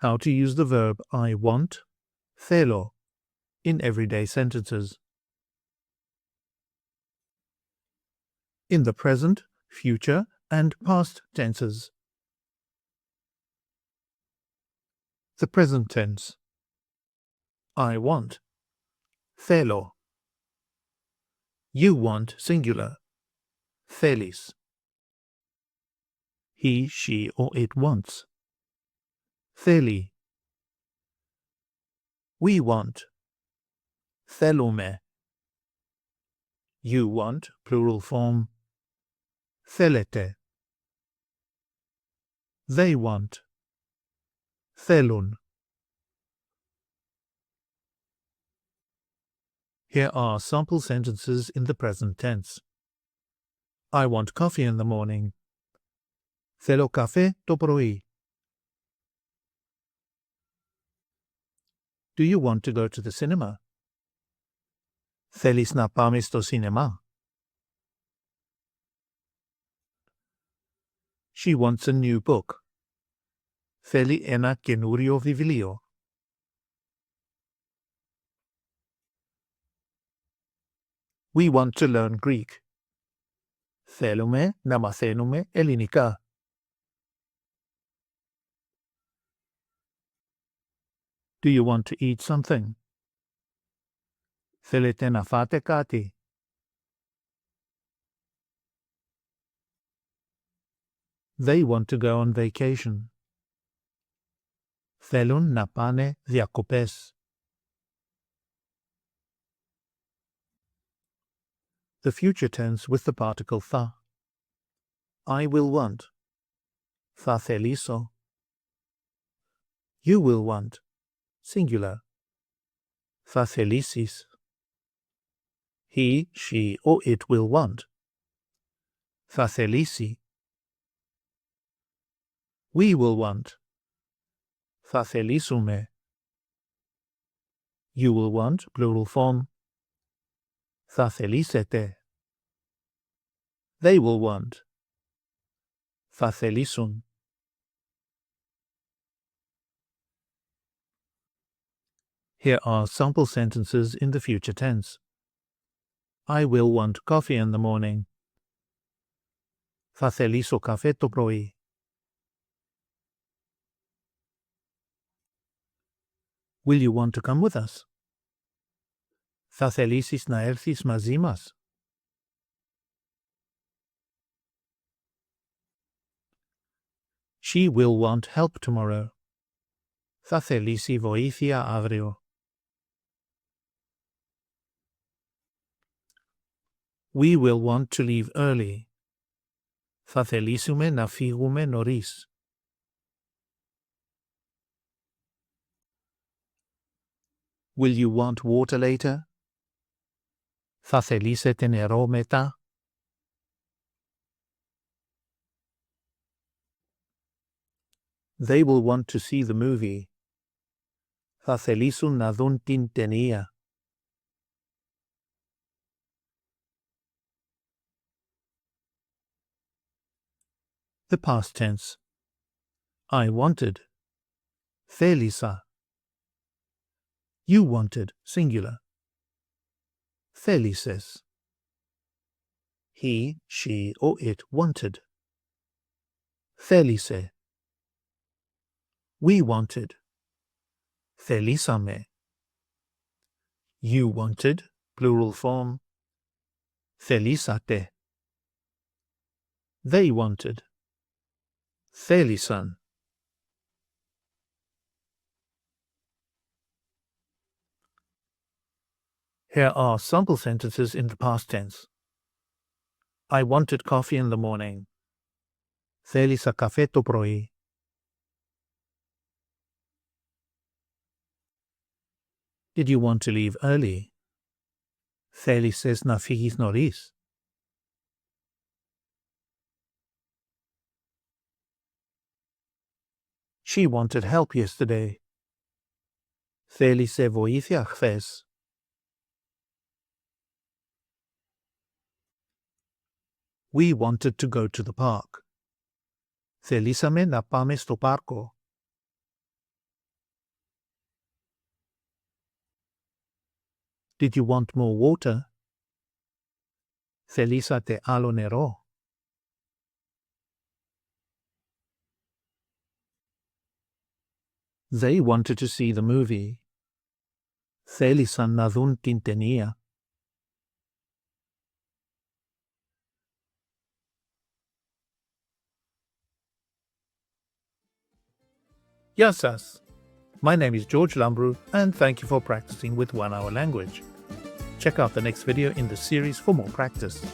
How to use the verb I want, θέλω, in everyday sentences. In the present, future, and past tenses. The present tense. I want. Θέλω. You want, singular. Θέλεις. He, she, or it wants. Θέλει. We want. Θέλουμε. You want, plural form. Θέλετε. They want. Θέλουν. Here are sample sentences in the present tense. I want coffee in the morning. Θέλω καφέ το πρωί. Do you want to go to the cinema? Θέλεις να πάμε στο σινεμά? She wants a new book. Θέλει ένα καινούριο βιβλίο. We want to learn Greek. Θέλουμε να μαθαίνουμε ελληνικά. Do you want to eat something? Θέλετε να φάτε κάτι? They want to go on vacation. Θέλουν να πάνε διακοπές. The future tense with the particle θα. I will want. Θα θελήσω. You will want. Singular. Θα θελήσεις. He, she, or it will want. Θα θελήσει. We will want. Θα θελήσουμε. You will want, plural form. Θα θελήσετε. They will want. Θα θελήσουν. Here are sample sentences in the future tense. I will want coffee in the morning. Θα θελήσω καφέ το πρωί. Will you want to come with us? Θα θελήσεις να έρθεις μαζί μας? She will want help tomorrow. Θα θελήσει βοήθεια αύριο. We will want to leave early. Θα θελήσουμε να φύγουμε νωρίς. Will you want water later? Θα θελήσετε νερό μετά? They will want to see the movie. Θα θελήσουν να δουν την ταινία. The past tense. I wanted. Θέλησα. You wanted, singular. Θέλησες. He, she, or it wanted. Θέλησε. We wanted. Θέλησαμε. You wanted, plural form. Θέλησατε. They wanted. Θέλησαν. Here are sample sentences in the past tense. I wanted coffee in the morning. Θέλησα καφέ το πρωί. Did you want to leave early? Θέλησες να φύγεις νωρίς? She wanted help yesterday. Θέλησε βοήθεια χθες. We wanted to go to the park. Θελήσαμε να πάμε στο πάρκο. Did you want more water? Θελήσατε άλλο νερό? They wanted to see the movie. Θέλησαν να δουν την ταινία. Γεια σας. My name is George Lambrou, and thank you for practicing with 1 Hour Language. Check out the next video in the series for more practice.